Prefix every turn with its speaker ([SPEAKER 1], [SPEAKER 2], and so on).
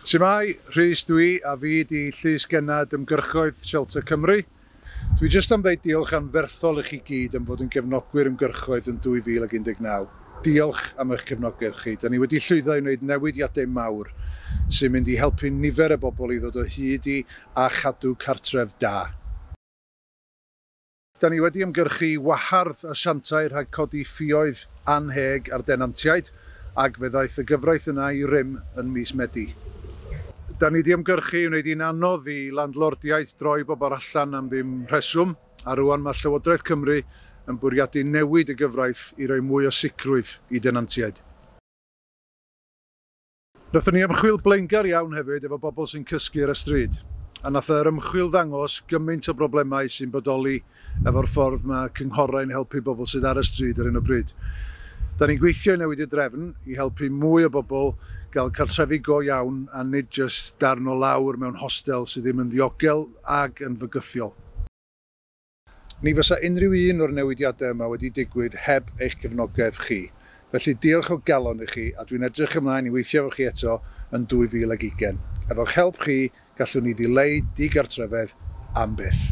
[SPEAKER 1] Shwmae, Rhys dwi a fi di Llys Genad ymgyrchoedd Shelter Cymru. Dwi jyst am ddeud diolch anferthol i chi gyd am fod yn gefnogwyr ymgyrchoedd yn 2019. Diolch am eich cefnogaeth chi. Da ni wedi llwyddo i wneud newidiadau mawr sy'n mynd i helpu nifer y bobl i ddod o hyd i a chadw cartref da. Da ni wedi ymgyrchu wahardd asiantau rhag codi ffïoedd anheg ar denantiaid ac fe ddaeth y gyfraith yna i rym yn mis Medi. Da ni wedi ymgyrchu i wneud un anodd i landlordiaeth droi bobl allan am ddim rheswm, a rwan mae Llywodraeth Cymru yn bwriadu newid y gyfraith i roi mwy o sicrwydd i denantiaid. Nathon ni ymchwil blaengar iawn hefyd efo bobl sy'n cysgu ar y stryd, a nath yr ymchwil ddangos gymaint o broblemau sy'n bodoli efo'r ffordd mae cynghorau'n helpu bobl sydd ar y stryd ar hyn o bryd. Da ni'n gweithio i newid y drefn i helpu mwy o bobl gael cartrefi go iawn a nid jyst darn o lawr mewn hostel sydd ddim yn ddiogel ag yn fygythiol. Ni fysa unrhyw un o'r newidiadau yma wedi digwydd heb eich cefnogaeth chi. Felly diolch o galon i chi a dwi'n edrych ymlaen i weithio efo chi eto yn 2020. Efo'ch help chi gallwn ni ddileu digartrefedd am byth.